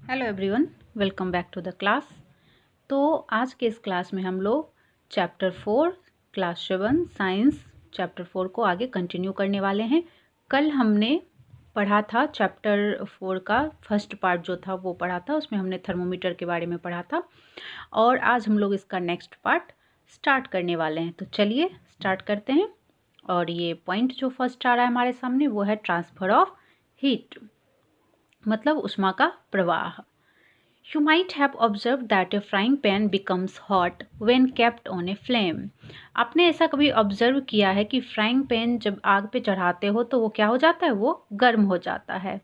Hello everyone, welcome back to the class. तो आज के इस क्लास में हम लोग चैप्टर 4 क्लास 7 साइंस चैप्टर 4 को आगे कंटिन्यू करने वाले हैं। कल हमने पढ़ा था चैप्टर 4 का फर्स्ट पार्ट जो था वो पढ़ा था, उसमें हमने थर्मोमीटर के बारे में पढ़ा था और आज हम लोग इसका नेक्स्ट पार्ट स्टार्ट करने वाले हैं। तो चलिए स्टार्ट करते हैं। और ये पॉइंट जो फर्स्ट आ रहा है हमारे सामने वो है ट्रांसफ़र ऑफ हीट, मतलब ऊष्मा का प्रवाह। You might have observed that a frying pan becomes hot when kept on a flame. आपने ऐसा कभी ऑब्जर्व किया है कि फ्राइंग पैन जब आग पे चढ़ाते हो तो वो क्या हो जाता है, वो गर्म हो जाता है।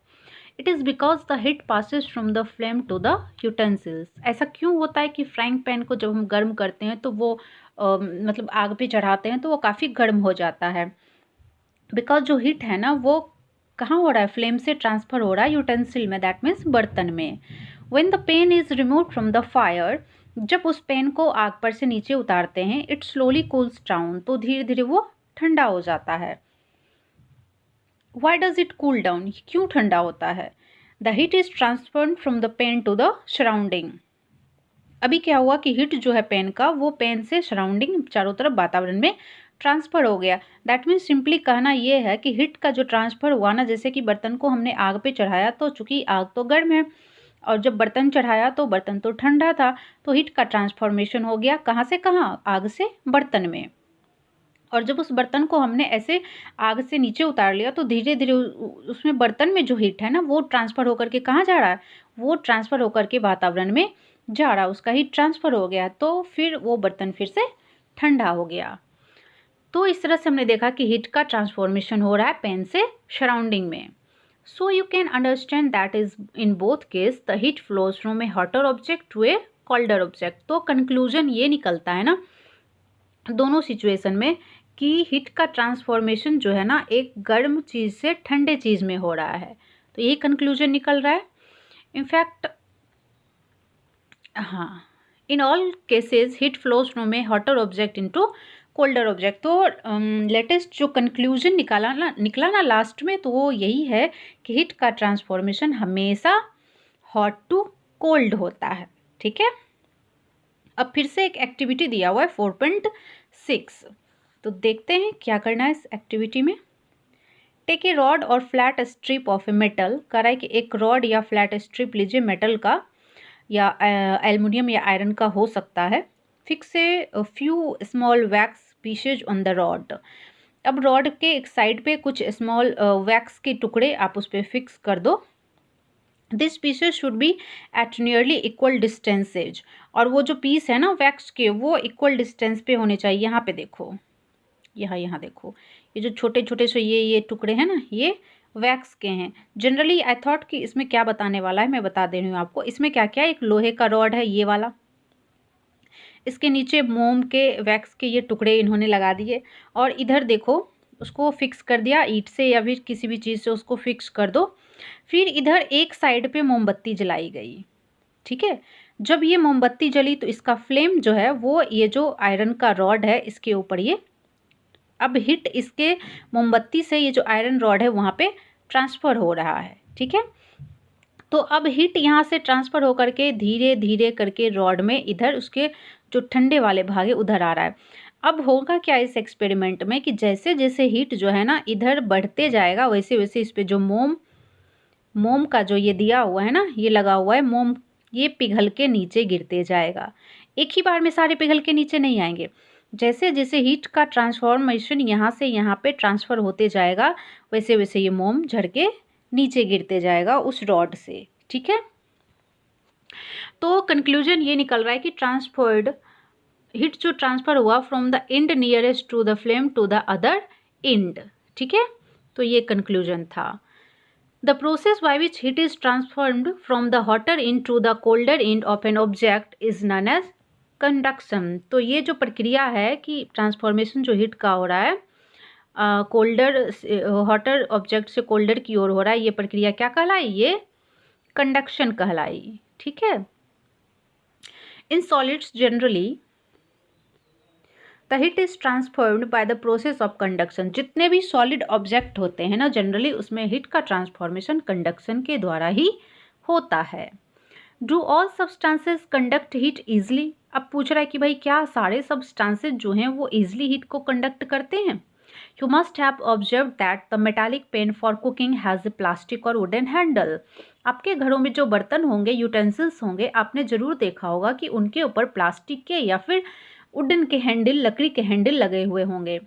It is because the heat passes from the flame to the utensils. ऐसा क्यों होता है कि फ्राइंग पैन को जब हम गर्म करते हैं तो वो मतलब आग पे चढ़ाते हैं तो वो काफ़ी गर्म हो जाता है। बिकॉज जो हीट है ना वो कहाँ हो रहा है, फ्लेम से ट्रांसफ़र हो रहा है यूटेंसिल में, दैट मीन्स बर्तन में। When the pan is removed from the fire, जब उस पेन को आग पर से नीचे उतारते हैं, it slowly cools down, तो धीरे धीरे वो ठंडा हो जाता है। Why does it cool down? क्यों ठंडा होता है? The heat is transferred from the pan to the surrounding. अभी क्या हुआ कि हीट जो है पेन का वो पेन से सराउंडिंग चारों तरफ वातावरण में ट्रांसफ़र हो गया। दैट मीन्स सिंपली कहना ये है कि हीट का जो ट्रांसफ़र हुआ ना, जैसे कि बर्तन को हमने आग पे चढ़ाया तो चूँकि आग तो गर्म है और जब बर्तन चढ़ाया तो बर्तन तो ठंडा था, तो हीट का ट्रांसफॉर्मेशन हो गया कहाँ से कहाँ, आग से बर्तन में। और जब उस बर्तन को हमने ऐसे आग से नीचे उतार लिया तो धीरे धीरे उसमें बर्तन में जो हीट है ना वो ट्रांसफ़र होकर के कहाँ जा रहा है, वो ट्रांसफ़र होकर के वातावरण में जा रहा है, उसका हीट ट्रांसफ़र हो गया तो फिर वो बर्तन फिर से ठंडा हो गया। तो इस तरह से हमने देखा कि हीट का ट्रांसफॉर्मेशन हो रहा है पेन से सराउंडिंग में। So you can understand that is in both case the heat flows from a hotter object to a colder object. तो कंक्लूजन ये निकलता है ना दोनों सिचुएशन में कि हीट का ट्रांसफॉर्मेशन जो है ना एक गर्म चीज़ से ठंडे चीज़ में हो रहा है, तो यही कंक्लूजन निकल रहा है। इनफैक्ट हाँ, in all cases heat flows from A hotter object into colder object. तो लेटेस्ट जो कंक्लूजन निकला ना लास्ट में, तो वो यही है कि हीट का ट्रांसफॉर्मेशन हमेशा हॉट टू कोल्ड होता है। ठीक है, अब फिर से एक एक्टिविटी दिया हुआ है 4.6, तो देखते हैं क्या करना है इस एक्टिविटी में। टेक ए रॉड और flat strip of a metal, कह रहा है कि एक रॉड या फ्लैट स्ट्रिप लीजिए मेटल का या एल्युमिनियम या आयरन का हो सकता है। Fix a few small wax pieces on the rod. अब रॉड के एक साइड पे कुछ स्मॉल वैक्स के टुकड़े आप उस पर फिक्स कर दो। This pieces should be at nearly equal distances, और वो जो पीस है ना वैक्स के वो इक्वल डिस्टेंस पे होने चाहिए। यहाँ पे देखो, यहाँ देखो, ये जो छोटे छोटे से ये टुकड़े हैं ना, ये वैक्स के हैं। जनरली आई थॉट कि इसमें क्या बताने वाला है, मैं बता दे रही हूँ आपको। इसमें क्या क्या, एक लोहे का रॉड है ये वाला, इसके नीचे मोम के वैक्स के ये टुकड़े इन्होंने लगा दिए, और इधर देखो उसको फिक्स कर दिया ईंट से या फिर किसी भी चीज़ से उसको फिक्स कर दो। फिर इधर एक साइड पे मोमबत्ती जलाई गई। ठीक है, जब ये मोमबत्ती जली तो इसका फ्लेम जो है वो ये जो आयरन का रॉड है इसके ऊपर ये अब हिट इसके मोमबत्ती से ये जो आयरन रॉड है वहाँ पे ट्रांसफ़र हो रहा है। ठीक है, तो अब हीट यहाँ से ट्रांसफ़र होकर के धीरे धीरे करके रॉड में इधर उसके जो ठंडे वाले भाग है उधर आ रहा है। अब होगा क्या इस एक्सपेरिमेंट में कि जैसे जैसे हीट जो है ना इधर बढ़ते जाएगा वैसे वैसे इस पर जो मोम का जो ये दिया हुआ है ना, ये लगा हुआ है मोम, ये पिघल के नीचे गिरते जाएगा। एक ही बार में सारे पिघल के नीचे नहीं आएंगे। जैसे जैसे हीट का ट्रांसफॉर्मेशन यहाँ से यहाँ पे ट्रांसफ़र होते जाएगा वैसे वैसे ये मोम झड़ के नीचे गिरते जाएगा उस रॉड से। ठीक है, तो कंक्लूजन ये निकल रहा है कि ट्रांसफर्ड हीट जो ट्रांसफ़र हुआ from the end nearest to the flame to the other end. ठीक है, तो ये कंक्लूजन था। The process by which heat is transformed from the hotter end to the colder end of an object is known as conduction। तो ये जो प्रक्रिया है कि ट्रांसफॉर्मेशन जो हीट का हो रहा है कोल्डर हॉटर ऑब्जेक्ट से कोल्डर की ओर हो रहा है, ये प्रक्रिया क्या कहलाई, ये कंडक्शन कहलाई। ठीक है, in solids generally the heat is transferred by the process of conduction. जितने भी सॉलिड ऑब्जेक्ट होते हैं ना जनरली उसमें हीट का ट्रांसफॉर्मेशन कंडक्शन के द्वारा ही होता है। Do all substances conduct heat easily. अब पूछ रहा है कि भाई क्या सारे सब्सटेंसेस जो हैं वो ईजिली हीट को कंडक्ट करते हैं। You must have observe that the metallic pan for cooking has a plastic और वुडन हैंडल। आपके घरों में जो बर्तन होंगे, यूटेंसिल्स होंगे, आपने ज़रूर देखा होगा कि उनके ऊपर प्लास्टिक के या फिर वुडन के हैंडल, लकड़ी के हैंडल लगे हुए होंगे।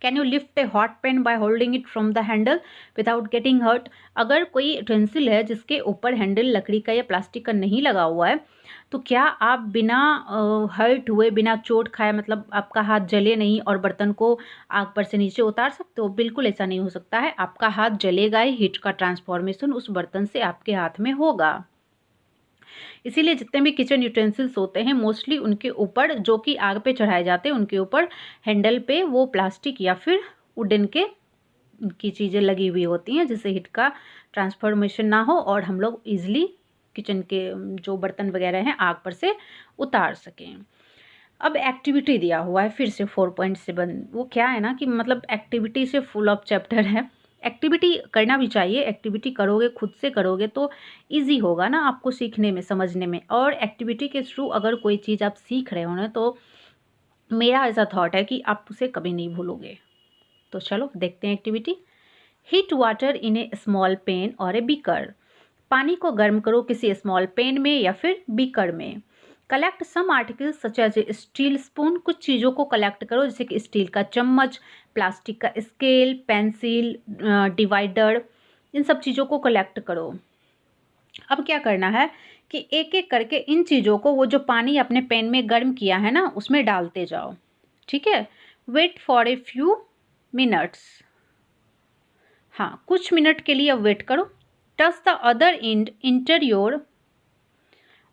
Can you lift a hot pan by holding it from the handle without getting hurt. अगर कोई यूटेंसिल है जिसके ऊपर हैंडल लकड़ी का या प्लास्टिक का नहीं लगा हुआ है, तो क्या आप बिना हर्ट हुए, बिना चोट खाए, मतलब आपका हाथ जले नहीं और बर्तन को आग पर से नीचे उतार सकते हो? बिल्कुल ऐसा नहीं हो सकता है। आपका हाथ जलेगा ही, हीट का ट्रांसफॉर्मेशन उस बर्तन से आपके हाथ में होगा। इसीलिए जितने भी किचन यूटेंसिल्स होते हैं मोस्टली उनके ऊपर, जो कि आग पे चढ़ाए जाते हैं, उनके ऊपर हैंडल पे वो प्लास्टिक या फिर वुडन के की चीज़ें लगी हुई होती हैं, जिससे हीट का ट्रांसफॉर्मेशन ना हो और हम लोग ईजिली किचन के जो बर्तन वगैरह हैं आग पर से उतार सकें। अब एक्टिविटी दिया हुआ है फिर से 4.7। वो क्या है ना कि मतलब एक्टिविटी से फुल ऑफ चैप्टर है। एक्टिविटी करना भी चाहिए, एक्टिविटी करोगे, खुद से करोगे तो इजी होगा ना आपको सीखने में, समझने में। और एक्टिविटी के थ्रू अगर कोई चीज़ आप सीख रहे हो ना, तो मेरा ऐसा थॉट है कि आप उसे कभी नहीं भूलोगे। तो चलो देखते हैं activity. Heat water in a small pan और ए बीकर। पानी को गर्म करो किसी स्मॉल पेन में या फिर बीकर में। Collect some articles such as a steel spoon. कुछ चीज़ों को कलेक्ट करो, जैसे कि स्टील का चम्मच, प्लास्टिक का स्केल, पेंसिल, डिवाइडर, इन सब चीज़ों को कलेक्ट करो। अब क्या करना है कि एक एक करके इन चीज़ों को, वो जो पानी अपने पैन में गर्म किया है ना, उसमें डालते जाओ। ठीक है। Wait for a few minutes. हाँ, कुछ मिनट के लिए अब वेट करो। Touch the other end enter your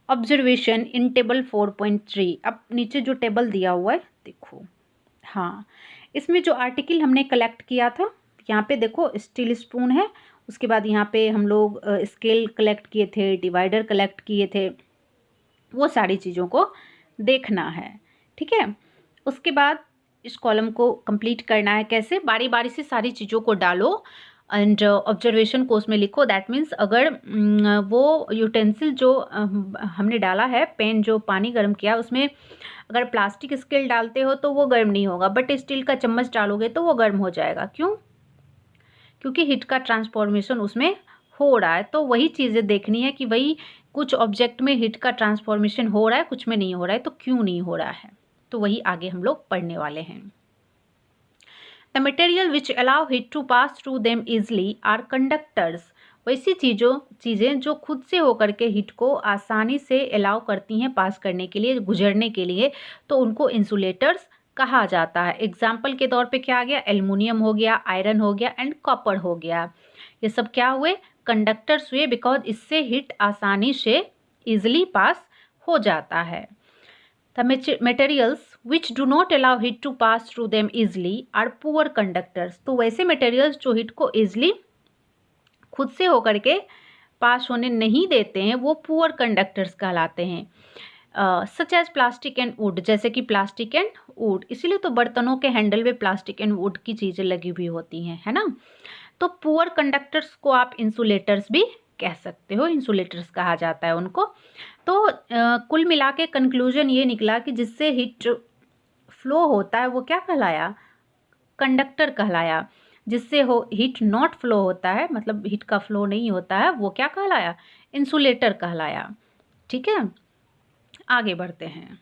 observation in table 4.3। अब नीचे जो टेबल दिया हुआ है देखो। हाँ, इसमें जो आर्टिकल हमने कलेक्ट किया था, यहाँ पे देखो स्टील स्पून है, उसके बाद यहाँ पे हम लोग स्केल कलेक्ट किए थे, डिवाइडर कलेक्ट किए थे, वो सारी चीज़ों को देखना है। ठीक है। उसके बाद इस कॉलम को कंप्लीट करना है। कैसे? बारी बारी से सारी चीज़ों को डालो एंड ऑब्जर्वेशन को उसमें लिखो। दैट मीन्स अगर वो यूटेंसिल जो हमने डाला है, पैन जो पानी गर्म किया, उसमें अगर प्लास्टिक स्केल डालते हो तो वो गर्म नहीं होगा, बट स्टील का चम्मच डालोगे तो वो गर्म हो जाएगा। क्यों? क्योंकि हीट का ट्रांसफॉर्मेशन उसमें हो रहा है। तो वही चीज़ें देखनी है कि वही कुछ ऑब्जेक्ट में हीट का ट्रांसफॉर्मेशन हो रहा है, कुछ में नहीं हो रहा है, तो क्यों नहीं हो रहा है, तो वही आगे हम लोग पढ़ने वाले हैं। The material which allow heat to pass through them easily are conductors. वैसी चीज़ें जो खुद से होकर के हीट को आसानी से अलाउ करती हैं पास करने के लिए, गुजरने के लिए, तो उनको इंसुलेटर्स कहा जाता है। एग्जाम्पल के तौर पे क्या आ गया? एल्युमिनियम हो गया, आयरन हो गया एंड कॉपर हो गया। ये सब क्या हुए? कंडक्टर्स हुए, बिकॉज इससे हीट आसानी से इजिली पास हो जाता है। The materials which do not allow heat to pass through them easily are poor conductors। तो वैसे materials जो हीट को easily खुद से होकर के पास होने नहीं देते हैं, वो पुअर कंडक्टर्स कहलाते हैं। Such as plastic and wood, जैसे कि प्लास्टिक एंड वुड। इसीलिए तो बर्तनों के हैंडल में प्लास्टिक एंड वुड की चीज़ें लगी हुई होती हैं, है ना। तो पुअर कंडक्टर्स को आप इंसुलेटर्स भी कह सकते हो, इंसुलेटर्स कहा जाता है उनको। तो कुल मिला के कंक्लूजन ये निकला कि जिससे हीट फ्लो होता है वो क्या कहलाया? कंडक्टर कहलाया। जिससे हीट नॉट फ्लो होता है, मतलब हीट का फ्लो नहीं होता है, वो क्या कहलाया? इंसुलेटर कहलाया। ठीक है, आगे बढ़ते हैं।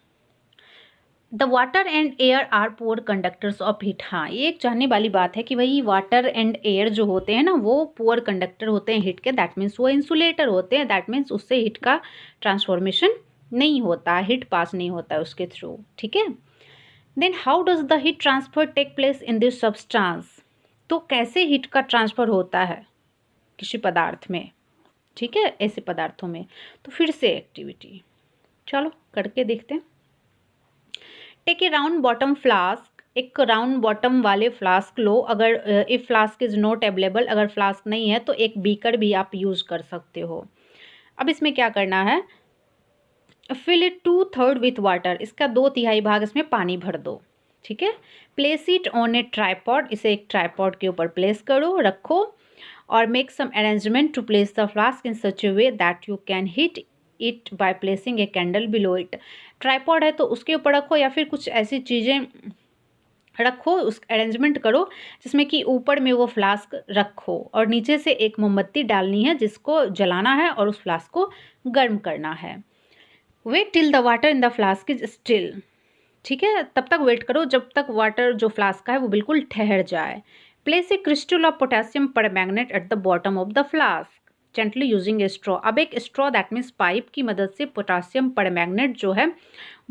The water and air are poor conductors of heat. हाँ, ये एक जानने वाली बात है कि भाई वाटर एंड एयर जो होते हैं ना, वो पुअर कंडक्टर होते हैं हीट के। दैट मीन्स वो इंसुलेटर होते हैं। दैट मीन्स उससे हीट का ट्रांसफॉर्मेशन नहीं होता, हीट पास नहीं होता है उसके थ्रू। ठीक है। Then how does the heat transfer take place in this substance. तो कैसे हीट का ट्रांसफ़र होता है किसी पदार्थ में? ठीक है, ऐसे पदार्थों में। तो फिर से एक्टिविटी चलो करके देखते हैं। Take a round bottom flask. एक राउंड बॉटम वाले फ्लास्क लो। अगर if flask is not available, अगर फ्लास्क नहीं है तो एक बीकर भी आप यूज़ कर सकते हो। अब इसमें क्या करना है? Fill it 2/3 with water. इसका 2/3 भाग इसमें पानी भर दो। ठीक है। Place it on a tripod. इसे एक ट्राईपॉड के ऊपर प्लेस करो, रखो। और make some arrangement to place the flask in such a way that you can heat it by placing a candle below it. Tripod है तो उसके ऊपर रखो या फिर कुछ ऐसी चीज़ें रखो, उस अरेंजमेंट करो जिसमें कि ऊपर में वो फ्लास्क रखो और नीचे से एक मोमबत्ती डालनी है जिसको जलाना है और उस फ्लास्क को गर्म करना है। Wait till the water in the flask is still. ठीक है, तब तक वेट करो जब तक वाटर जो फ्लास्क का है वो बिल्कुल ठहर जाए। Place a crystal of potassium permanganate at the bottom of the flask gently using A straw. अब एक स्ट्रॉ दैट मीन्स पाइप की मदद से पोटेशियम परमैंगनेट जो है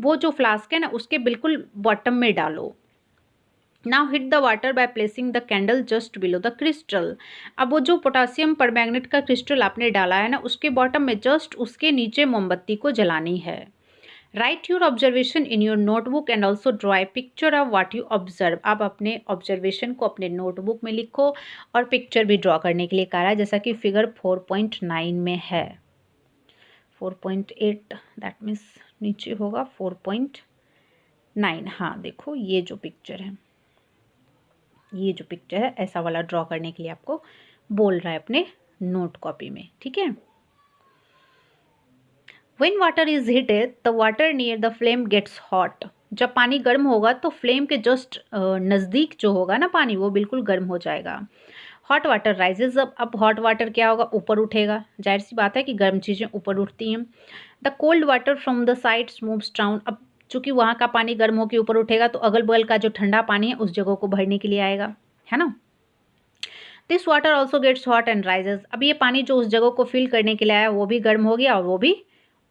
वो जो फ्लास्क है ना उसके बिल्कुल बॉटम में डालो। Now hit the water by placing the candle just below the crystal. अब वो जो पोटासियम परमैंगनेट का क्रिस्टल आपने डाला है ना उसके बॉटम में जस्ट उसके नीचे मोमबत्ती को जलानी है। Right your observation in your notebook and also draw a picture of what you observe. आप अपने ऑब्जर्वेशन को अपने नोटबुक में लिखो और पिक्चर भी ड्रॉ करने के लिए कहा है जैसा कि फिगर 4.9 में है। 4.8 दैट मीन्स नीचे होगा 4.9। हाँ देखो ये जो पिक्चर है, ये जो पिक्चर है ऐसा वाला ड्रॉ करने के लिए आपको बोल रहा है अपने नोट कॉपी में। ठीक है, When water is heated, the water near the flame gets hot. जब पानी गर्म होगा तो फ्लेम के जस्ट नज़दीक जो होगा ना पानी वो बिल्कुल गर्म हो जाएगा। Hot water rises. अब हॉट वाटर क्या होगा, ऊपर उठेगा। जाहिर सी बात है कि गर्म चीज़ें ऊपर उठती हैं। The cold water from the sides moves down. अब चूंकि वहाँ का पानी गर्म होकर ऊपर उठेगा तो अगल बगल का जो ठंडा पानी है उस जगह को भरने के लिए आएगा, है ना। This water also gets hot and rises. अब ये पानी जो उस जगह को फिल करने के लिए आया वो भी गर्म हो गया और वो भी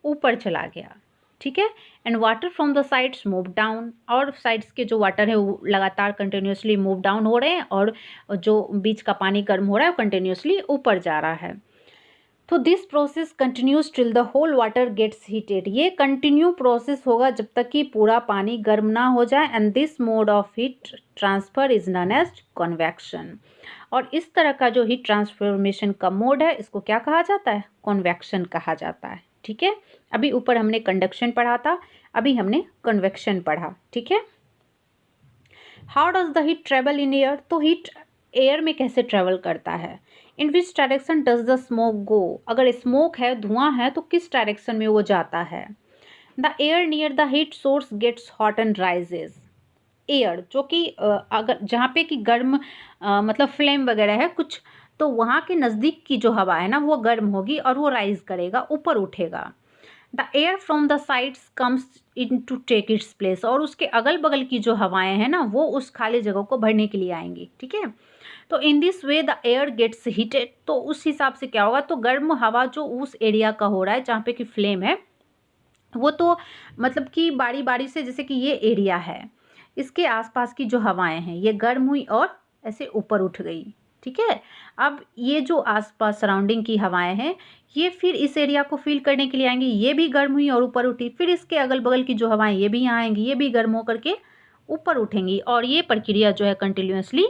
ऊपर चला गया। ठीक है, and water from the sides move down. और साइड्स के जो वाटर है वो लगातार कंटिन्यूसली मूव डाउन हो रहे हैं और जो बीच का पानी गर्म हो रहा है वो कंटिन्यूसली ऊपर जा रहा है। तो this process continues till the whole water gets heated. ये कंटिन्यू प्रोसेस होगा जब तक कि पूरा पानी गर्म ना हो जाए। And this mode of heat transfer is known as convection. और इस तरह का जो हीट ट्रांसफॉर्मेशन का मोड है इसको क्या कहा जाता है, कन्वेक्शन कहा जाता है। ठीक है, अभी ऊपर हमने कंडक्शन पढ़ा था, अभी हमने कन्वेक्शन पढ़ा। ठीक है, how does the heat travel in air. तो हीट एयर में कैसे ट्रेवल करता है। In which direction does the smoke go. अगर स्मोक है, धुआं है, तो किस डायरेक्शन में वो जाता है। The air near the heat source gets hot and rises. Air जो कि अगर जहाँ पे कि गर्म मतलब फ्लेम वगैरह है कुछ, तो वहाँ के नज़दीक की जो हवा है ना वो गर्म होगी और वो राइज करेगा, ऊपर उठेगा। The air from the sides comes in to take its place. और उसके अगल बगल की जो हवाएं हैं ना वो उस खाली जगह को भरने के लिए आएंगी। ठीक है, तो in this way the air gets heated. तो उस हिसाब से क्या होगा, तो गर्म हवा जो उस एरिया का हो रहा है जहाँ पे कि फ्लेम है वो तो मतलब कि बारी बारी से, जैसे कि ये एरिया है इसके आसपास की जो हवाएं हैं ये गर्म हुई और ऐसे ऊपर उठ गई। ठीक है, अब ये जो आसपास सराउंडिंग की हवाएं हैं ये फिर इस एरिया को फील करने के लिए आएंगी, ये भी गर्म हुई और ऊपर उठी। फिर इसके अगल बगल की जो हवाएं ये भी यहाँ आएंगी, ये भी गर्म होकर के ऊपर उठेंगी और ये प्रक्रिया जो है कंटिन्यूसली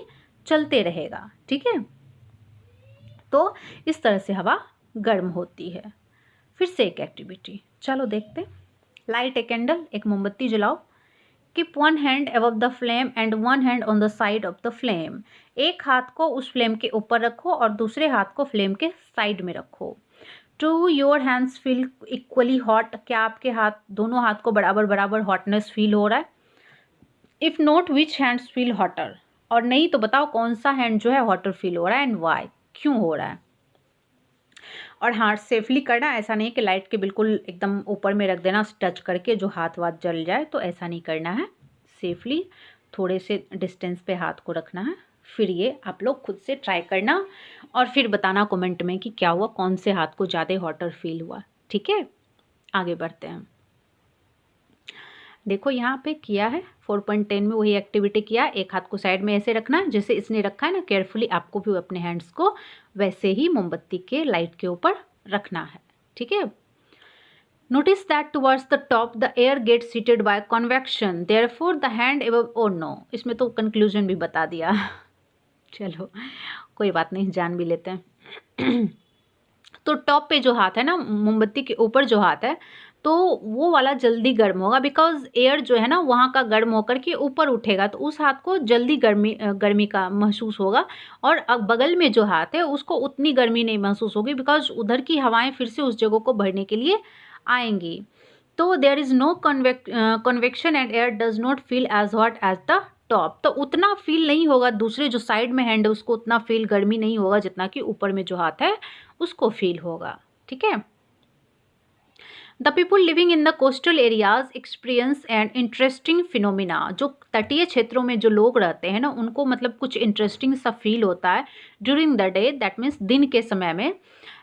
चलते रहेगा। ठीक है, तो इस तरह से हवा गर्म होती है। फिर से एक एक्टिविटी चलो देखते। लाइट ए कैंडल, एक मोमबत्ती जलाओ। Keep one hand above the flame and one hand on the side of the flame. एक हाथ को उस फ्लेम के ऊपर रखो और दूसरे हाथ को फ्लेम के साइड में रखो। Do your hands feel equally hot. क्या आपके हाथ, दोनों हाथ को बराबर बराबर हॉटनेस फील हो रहा है। If not which hands feel hotter. और नहीं तो बताओ कौन सा हैंड जो है हॉटर फील हो रहा है एंड वाई, क्यों हो रहा है। और हाँ, सेफली करना, ऐसा नहीं कि लाइट के बिल्कुल एकदम ऊपर में रख देना टच करके जो हाथ वाथ जल जाए, तो ऐसा नहीं करना है। सेफली थोड़े से डिस्टेंस पे हाथ को रखना है। फिर ये आप लोग खुद से ट्राई करना और फिर बताना कमेंट में कि क्या हुआ, कौन से हाथ को ज़्यादा हॉटर फील हुआ। ठीक है, आगे बढ़ते हैं। देखो यहाँ पे किया है 4.10 में वही एक्टिविटी किया। एक हाथ को साइड में ऐसे रखना है जैसे इसने रखा है ना, केयरफुली आपको भी अपने हैंड्स को वैसे ही मोमबत्ती के लाइट के ऊपर रखना है। ठीक है, notice that towards the top the air gets heated by convection, therefore the hand above. Oh no, इसमें तो कंक्लूजन भी बता दिया। चलो कोई बात नहीं, जान भी लेते हैं। तो टॉप पे जो हाथ है ना, मोमबत्ती के ऊपर जो हाथ है, तो वो वाला जल्दी गर्म होगा बिकॉज एयर जो है ना वहाँ का गर्म होकर के ऊपर उठेगा, तो उस हाथ को जल्दी गर्मी का महसूस होगा। और बगल में जो हाथ है उसको उतनी गर्मी नहीं महसूस होगी बिकॉज उधर की हवाएं फिर से उस जगह को भरने के लिए आएंगी। तो there is no convection and air does not feel as hot as the top. तो उतना फील नहीं होगा, दूसरे जो साइड में हैंड है उसको उतना फील गर्मी नहीं होगा जितना कि ऊपर में जो हाथ है उसको फील होगा। ठीक है। The people living in the coastal areas experience and interesting phenomena. जो तटीय क्षेत्रों में जो लोग रहते हैं ना, उनको मतलब कुछ इंटरेस्टिंग सा फील होता है during the day, that means दिन के समय में।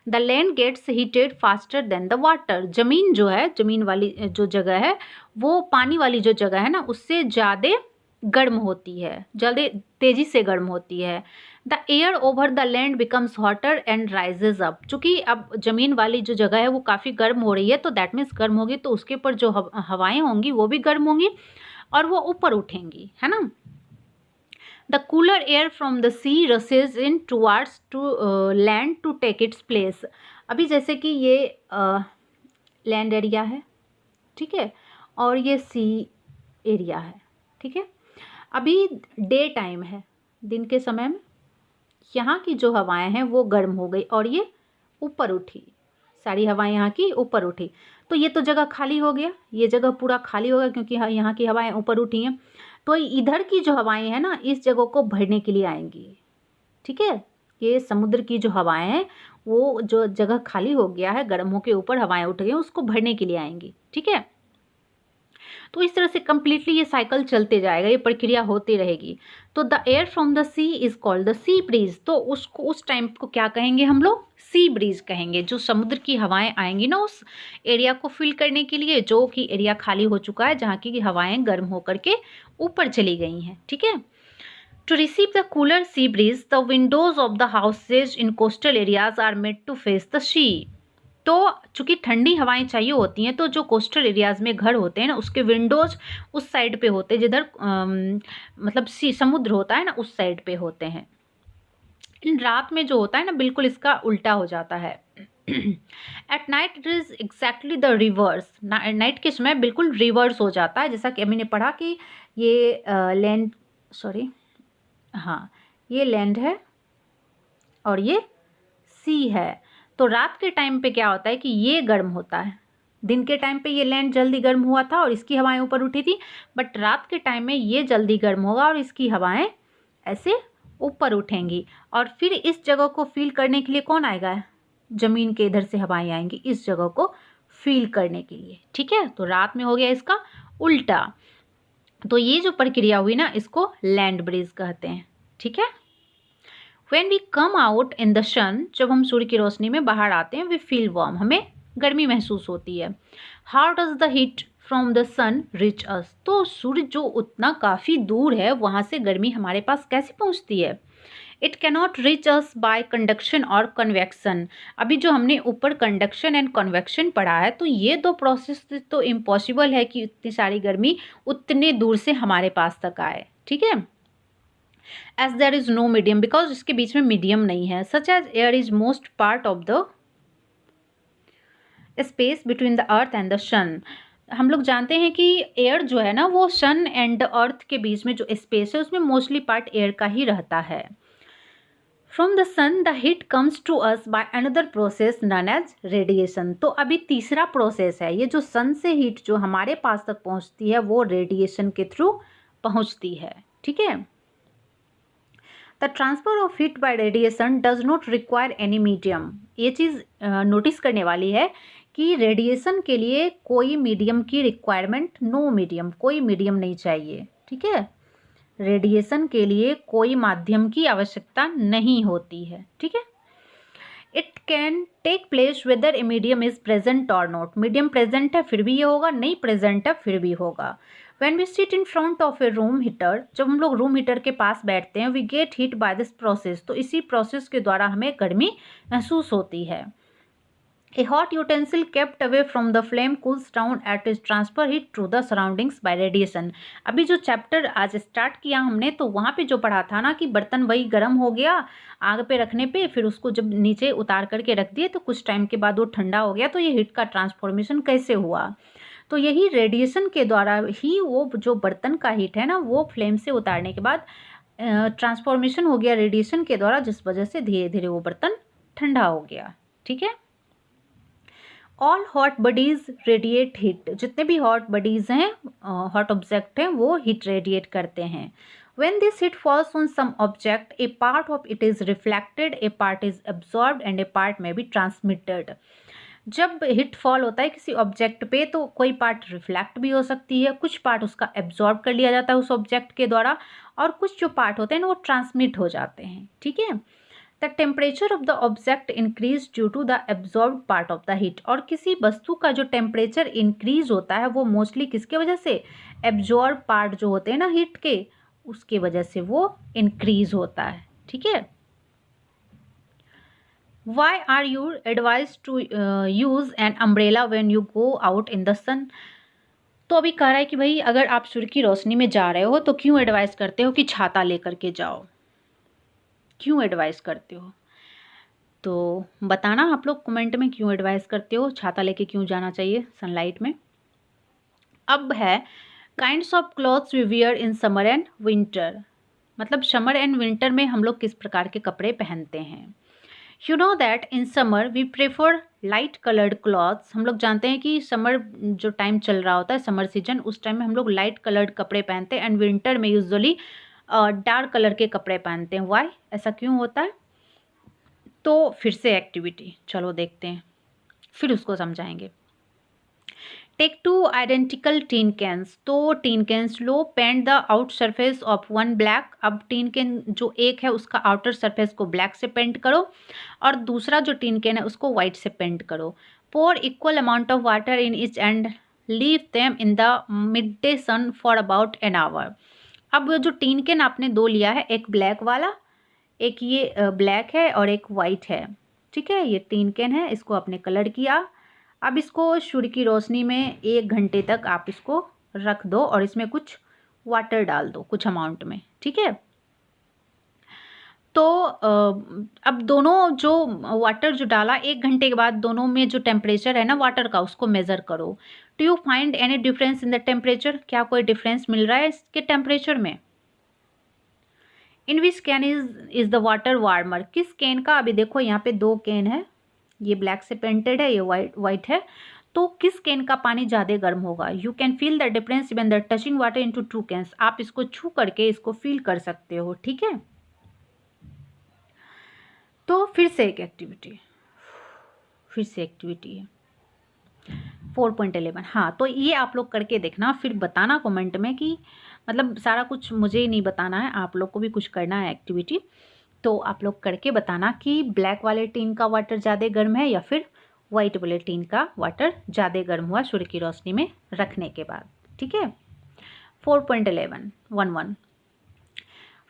The land gets heated faster than the water. जमीन जो है, जमीन वाली जो जगह है वो पानी वाली जो जगह है ना उससे ज़्यादा गर्म होती है, ज़्यादा तेज़ी से गर्म होती है। The air over the land becomes hotter and rises up. चूँकि अब ज़मीन वाली जो जगह है वो काफ़ी गर्म हो रही है, तो दैट मीन्स गर्म होगी तो उसके ऊपर जो हवाएं होंगी वो भी गर्म होंगी और वो ऊपर उठेंगी, है ना। The cooler air from the sea rushes in towards to land to take its place. अभी जैसे कि ये लैंड एरिया है, ठीक है, और ये सी एरिया है, ठीक है। अभी डे टाइम है, दिन के समय में यहाँ की जो हवाएं हैं वो गर्म हो गई और ये ऊपर उठी, सारी हवाएं यहाँ की ऊपर उठी। तो ये तो जगह खाली हो गया, ये जगह पूरा खाली होगा क्योंकि यहाँ की हवाएं ऊपर उठी हैं। तो इधर की जो हवाएं हैं ना इस जगह को भरने के लिए आएंगी, ठीक है। ये समुद्र की जो हवाएं हैं वो जो जगह खाली हो गया है, गर्म होके ऊपर हवाएं उठ गई, उसको भरने के लिए आएंगी, ठीक है। तो इस तरह से कंप्लीटली ये साइकिल चलते जाएगा, ये प्रक्रिया होती रहेगी। तो the air from the sea is called the sea breeze. तो उसको उस टाइम को क्या कहेंगे हम लोग? सी ब्रीज कहेंगे। जो समुद्र की हवाएं आएंगी ना उस एरिया को फिल करने के लिए, जो कि एरिया खाली हो चुका है, जहाँ की हवाएं गर्म होकर के ऊपर चली गई हैं, ठीक है। To receive the cooler sea breeze, the windows of the houses in coastal areas are made to face the sea. तो चूंकि ठंडी हवाएं चाहिए होती हैं तो जो कोस्टल एरियाज में घर होते हैं ना उसके विंडोज उस साइड पे होते हैं जिधर मतलब सी समुद्र होता है ना उस साइड पे होते हैं। इन रात में जो होता है ना बिल्कुल इसका उल्टा हो जाता है। At night it is exactly the reverse. Night के समय बिल्कुल रिवर्स हो जाता है, जैसा कि अभी ने पढ़ा कि ये लैंड, सॉरी, हाँ, ये लैंड है और ये सी है। तो रात के टाइम पे क्या होता है कि ये गर्म होता है, दिन के टाइम पे ये लैंड जल्दी गर्म हुआ था और इसकी हवाएं ऊपर उठी थी, बट रात के टाइम में ये जल्दी गर्म होगा और इसकी हवाएं ऐसे ऊपर उठेंगी। और फिर इस जगह को फील करने के लिए कौन आएगा? ज़मीन के इधर से हवाएं आएंगी इस जगह को फील करने के लिए, ठीक है। तो रात में हो गया इसका उल्टा। तो ये जो प्रक्रिया हुई ना इसको लैंड ब्रीज कहते हैं, ठीक है। When we come out in the sun, जब हम सूर्य की रोशनी में बाहर आते हैं, we feel warm, हमें गर्मी महसूस होती है। How does the heat from the sun reach us? तो सूर्य जो उतना काफ़ी दूर है वहाँ से गर्मी हमारे पास कैसे पहुँचती है? It cannot reach us by conduction or convection. अभी जो हमने ऊपर conduction and convection पढ़ा है तो ये दो प्रोसेस तो इम्पॉसिबल है कि इतनी सारी गर्मी उतने दूर से हमारे पास तक आए, ठीक है। As there is no medium, because इसके बीच में मीडियम नहीं है। Such as air is most part of the space between the earth and the sun. हम लोग जानते हैं कि एयर जो है ना वो सन एंड अर्थ के बीच में जो स्पेस है उसमें मोस्टली पार्ट एयर का ही रहता है। From the sun the heat comes to us by another process known as radiation. तो अभी तीसरा प्रोसेस है, ये जो सन से हीट जो हमारे पास तक पहुंचती है वो रेडिएशन के थ्रू पहुंचती है, ठीक है। The transfer of heat bye radiation does not require any medium. ये चीज़ नोटिस करने वाली है कि रेडिएशन के लिए कोई मीडियम की रिक्वायरमेंट, नो मीडियम, कोई मीडियम नहीं चाहिए, ठीक है। रेडिएशन के लिए कोई माध्यम की आवश्यकता नहीं होती है, ठीक है। It can take place whether a medium is present or not. Medium present है फिर भी ये होगा, नहीं प्रेजेंट है फिर भी होगा। When we sit in front of a room heater, जब हम लोग रूम हीटर के पास बैठते हैं, we get heat by this process, तो इसी प्रोसेस के द्वारा हमें गर्मी महसूस होती है। A hot utensil kept away from the flame cools down at its transfer heat to the surroundings by radiation. अभी जो चैप्टर आज स्टार्ट किया हमने तो वहाँ पे जो पढ़ा था ना कि बर्तन वही गर्म हो गया आग पे रखने पे, फिर उसको जब नीचे उतार करके रख दिए तो कुछ टाइम के बाद वो ठंडा हो गया, तो ये हीट का ट्रांसफॉर्मेशन कैसे हुआ? तो यही रेडिएशन के द्वारा ही वो जो बर्तन का हीट है ना वो फ्लेम से उतारने के बाद ट्रांसफॉर्मेशन हो गया रेडिएशन के द्वारा, जिस वजह से धीरे धीरे वो बर्तन ठंडा हो गया, ठीक है। All hot bodies radiate heat, जितने भी हॉट बॉडीज हैं, हॉट ऑब्जेक्ट हैं, वो हीट रेडिएट करते हैं. When this heat falls on some object, a part of it is reflected, a part is absorbed and a part may be transmitted. जब hit fall होता है किसी object पे तो कोई पार्ट रिफ्लेक्ट भी हो सकती है, कुछ पार्ट उसका एब्जॉर्ब कर लिया जाता है उस ऑब्जेक्ट के द्वारा, और कुछ जो पार्ट होते हैं ना वो ट्रांसमिट हो जाते हैं. ठीक है. The temperature of the object increase due to the absorb part of the heat. और किसी वस्तु का जो टेम्परेचर इंक्रीज होता है वो मोस्टली किसके वजह से, एब्जॉर्ब पार्ट जो होते हैं ना हीट के, उसके वजह से वो इंक्रीज होता है. ठीक है. Why are you advised to use an umbrella when you go out in the sun? तो अभी कह रहा है कि भाई अगर आप सूर्य की रोशनी में जा रहे हो तो क्यों एडवाइस करते हो कि छाता लेकर के जाओ, क्यों एडवाइस करते हो? तो बताना आप लोग कमेंट में क्यों एडवाइस करते हो, छाता लेके क्यों जाना चाहिए सनलाइट में. अब है kinds of clothes we wear in summer and winter. मतलब समर एंड विंटर में हम लोग किस प्रकार के कपड़े पहनते हैं. You know that in summer we prefer light coloured clothes. हम लोग जानते हैं कि समर जो टाइम चल रहा होता है, समर सीजन, उस टाइम में हम लोग लाइट कलर्ड कपड़े पहनते हैं, एंड विंटर में यूजुअली डार्क कलर के कपड़े पहनते हैं. वाई, ऐसा क्यों होता है? तो फिर से एक्टिविटी चलो देखते हैं, फिर उसको समझाएंगे. Take two identical tin cans. तो टीन कैंस लो, paint the out surface of one black. अब टीन कैन जो एक है उसका आउटर सरफेस को ब्लैक से पेंट करो और दूसरा जो टीन कैन है उसको वाइट से पेंट करो. Pour equal amount of water in each and leave them in the midday sun for about an hour. अब जो टीन कैन आपने दो लिया है, एक ब्लैक वाला, एक ये ब्लैक है और एक वाइट है. ठीक है. ये टीन कैन है, इसको आपने कलर किया. अब इसको सूर्य की रोशनी में 1 घंटे तक आप इसको रख दो और इसमें कुछ वाटर डाल दो कुछ अमाउंट में. ठीक है. तो अब दोनों जो वाटर जो डाला 1 घंटे के बाद, दोनों में जो टेम्परेचर है ना वाटर का, उसको मेज़र करो. Do you find any difference in the temperature? क्या कोई डिफरेंस मिल रहा है इसके टेम्परेचर में? In which can is the water warmer. किस कैन का, अभी देखो यहाँ पे 2 कैन है, ये ब्लैक से पेंटेड है, ये वाइट है. तो किस कैन का पानी ज़्यादा गर्म होगा? You can feel the difference when the touching water into 2 cans. आप इसको छू करके इसको फील कर सकते हो. ठीक है. तो फिर से एक एक्टिविटी, फिर से एक्टिविटी है 4.11. हाँ, तो ये आप लोग करके देखना, फिर बताना कमेंट में कि मतलब सारा कुछ मुझे ही नहीं बताना है, आप लोग को भी कुछ करना है एक्टिविटी. तो आप लोग करके बताना कि ब्लैक वाले टीन का वाटर ज़्यादा गर्म है या फिर वाइट वाले टीन का वाटर ज़्यादा गर्म हुआ सूर्य की रोशनी में रखने के बाद. ठीक है. 4.11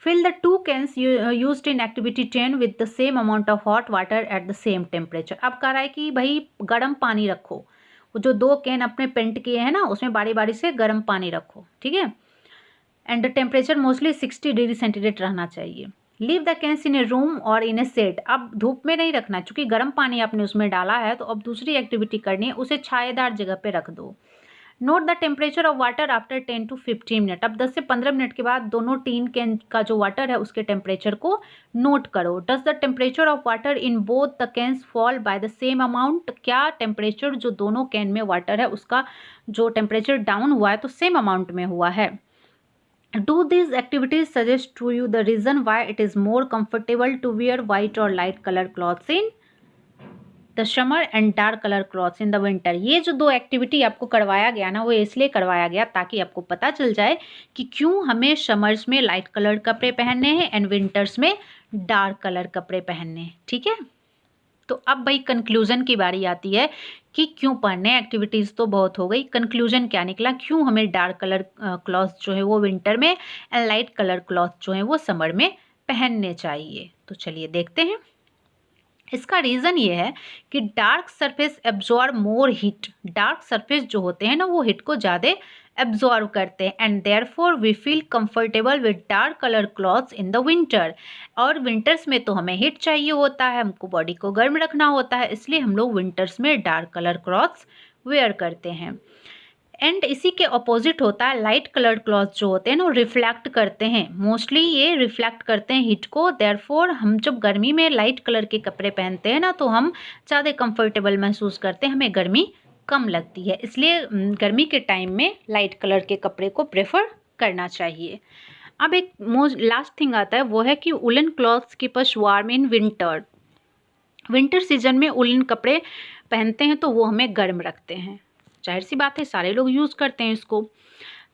fill the 2 cans used in activity 10 with the same amount of hot water at the same temperature. अब कह रहा है कि भाई गर्म पानी रखो, वो जो 2 कैन अपने पेंट किए हैं ना उसमें बारी बारी से गर्म पानी रखो. ठीक है. And the temperature mostly 60 degree centigrade रहना चाहिए. Leave the cans in a room और इन ए शेड. अब धूप में नहीं रखना, चूँकि गर्म पानी आपने उसमें डाला है, तो अब दूसरी एक्टिविटी करनी है, उसे छायादार जगह पे रख दो. Note the temperature of water after 10 to 15 minute. अब 10 से 15 मिनट के बाद दोनों टीन कैन का जो वाटर है उसके टेम्परेचर को नोट करो. Does the temperature of water in both the cans fall by the same amount. क्या टेम्परेचर जो दोनों कैन में वाटर है उसका जो टेम्परेचर डाउन हुआ है तो सेम अमाउंट में हुआ है. Do these activities suggest to you the reason why it is more comfortable to wear white or light color clothes in the summer and dark color clothes in the winter? ये जो 2 activity आपको करवाया गया ना, वो इसलिए करवाया गया ताकि आपको पता चल जाए कि क्यों हमें समर्स में लाइट कलर कपड़े पहनने हैं एंड विंटर्स में डार्क कलर कपड़े पहनने हैं. ठीक है. तो अब भाई कंक्लूजन की बारी आती है कि क्यों पढ़ने. एक्टिविटीज़ तो बहुत हो गई, कंक्लूजन क्या निकला, क्यों हमें डार्क कलर क्लॉथ जो है वो विंटर में एंड लाइट कलर क्लॉथ जो है वो समर में पहनने चाहिए. तो चलिए देखते हैं. इसका रीज़न ये है कि dark surface absorb more heat. Dark surface जो होते हैं ना वो हीट को ज़्यादा एब्जॉर्ब करते हैं, and therefore we feel comfortable with dark colour clothes in the winter. और विंटर्स में तो हमें हीट चाहिए होता है, हमको बॉडी को गर्म रखना होता है, इसलिए हम लोग विंटर्स में डार्क कलर क्लॉथ्स वेयर करते हैं. एंड इसी के अपोजिट होता है लाइट कलर्ड क्लॉथ जो होते हैं ना, रिफ्लेक्ट करते हैं, मोस्टली ये रिफ्लेक्ट करते हैं हीट को। देयरफॉर हम जब गर्मी में लाइट कलर के कपड़े पहनते हैं ना तो हम ज़्यादा कंफर्टेबल महसूस करते हैं, हमें गर्मी कम लगती है, इसलिए गर्मी के टाइम में लाइट कलर के कपड़े को प्रेफर करना चाहिए। अब एक मोस्ट लास्ट थिंग आता है, वो है कि woollen clothes keep us warm in winter. Winter season में वुलन कपड़े पहनते हैं तो वो हमें गर्म रखते हैं। जाहिर सी बात है, सारे लोग यूज़ करते हैं इसको,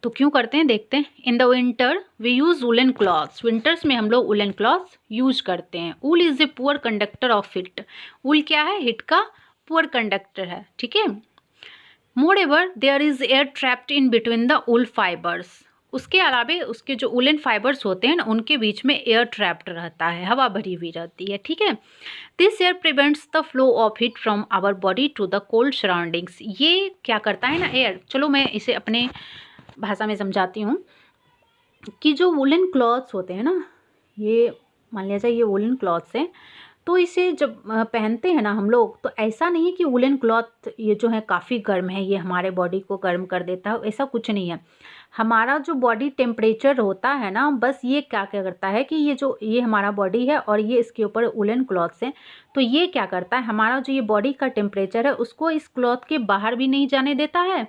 तो क्यों करते हैं देखते हैं। In the winter we use woollen clothes. Winters में हम लोग वुलन क्लॉथ्स यूज करते हैं। Wool is a poor conductor of heat. Wool क्या है? हीट का पुअर कंडक्टर है, ठीक है। Moreover there is air trapped in between the wool fibres. उसके अलावा उसके जो वुलन फाइबर्स होते हैं ना, उनके बीच में एयर ट्रैप्ड रहता है, हवा भरी हुई रहती है, ठीक है। This air prevents the flow of heat from our body to the cold surroundings. ये क्या करता है ना एयर, चलो मैं इसे अपने भाषा में समझाती हूँ कि जो वुलन क्लॉथ्स होते हैं ना, ये मान लिया जाए ये वुलन क्लॉथ्स हैं, तो इसे जब पहनते हैं ना हम लोग, तो ऐसा नहीं है कि वुलन क्लॉथ ये जो है काफ़ी गर्म है, ये हमारे बॉडी को गर्म कर देता है, ऐसा कुछ नहीं है। हमारा जो बॉडी टेम्परेचर होता है ना, बस ये क्या क्या करता है कि ये हमारा बॉडी है और ये इसके ऊपर वुलन क्लॉथ्स हैं, तो ये क्या करता है, हमारा जो ये बॉडी का टेम्परेचर है उसको इस क्लॉथ के बाहर भी नहीं जाने देता है,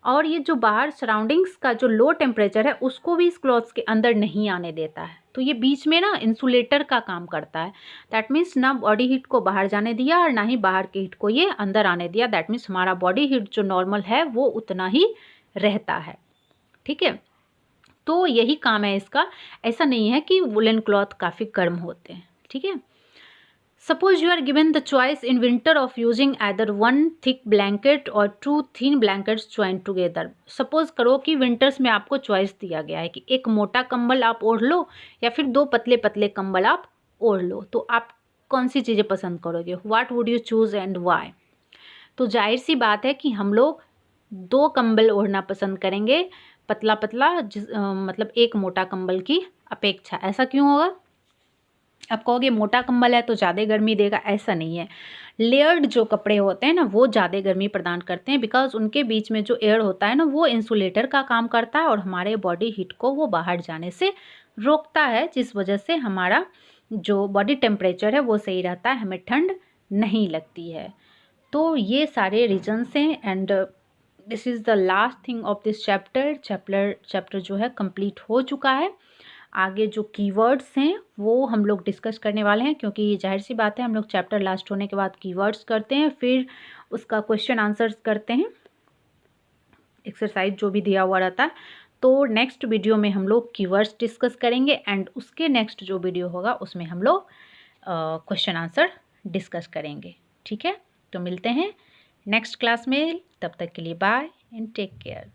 और ये जो बाहर सराउंडिंग्स का जो लो टेम्परेचर है उसको भी इस क्लॉथ्स के अंदर नहीं आने देता है। तो ये बीच में ना इंसुलेटर का काम करता है। दैट मीन्स ना बॉडी हीट को बाहर जाने दिया और ना ही बाहर की हीट को ये अंदर आने दिया। दैट मीन्स हमारा बॉडी हीट जो नॉर्मल है वो उतना ही रहता है, ठीक है। तो यही काम है इसका, ऐसा नहीं है कि वुलन क्लॉथ काफ़ी गर्म होते हैं, ठीक है। Suppose you are given the choice in winter of using either one thick blanket or two thin blankets joined together. Suppose करो कि विंटर्स में आपको चॉइस दिया गया है कि एक मोटा कंबल आप ओढ़ लो या फिर दो पतले पतले कंबल आप ओढ़ लो, तो आप कौन सी चीज़ें पसंद करोगे? What would you choose and why? तो जाहिर सी बात है कि हम लोग दो कंबल ओढ़ना पसंद करेंगे, पतला पतला मतलब एक मोटा कंबल की अपेक्षा। ऐसा क्यों होगा? आप कहोगे मोटा कंबल है तो ज़्यादा गर्मी देगा, ऐसा नहीं है। लेयर्ड जो कपड़े होते हैं ना वो ज़्यादा गर्मी प्रदान करते हैं, बिकॉज उनके बीच में जो एयर होता है ना वो इंसुलेटर का काम करता है और हमारे बॉडी हीट को वो बाहर जाने से रोकता है, जिस वजह से हमारा जो बॉडी टेम्परेचर है वो सही रहता है, हमें ठंड नहीं लगती है। तो ये सारे रीजन्स हैं and this is the last thing of this chapter जो है कंप्लीट हो चुका है। आगे जो कीवर्ड्स हैं वो हम लोग डिस्कस करने वाले हैं, क्योंकि जाहिर सी बात है हम लोग चैप्टर लास्ट होने के बाद कीवर्ड्स करते हैं, फिर उसका क्वेश्चन आंसर्स करते हैं, एक्सरसाइज जो भी दिया हुआ रहता है। तो नेक्स्ट वीडियो में हम लोग कीवर्ड्स डिस्कस करेंगे एंड उसके नेक्स्ट जो वीडियो होगा उसमें हम लोग क्वेश्चन आंसर डिस्कस करेंगे, ठीक है। तो मिलते हैं नेक्स्ट क्लास में, तब तक के लिए बाय एंड टेक केयर।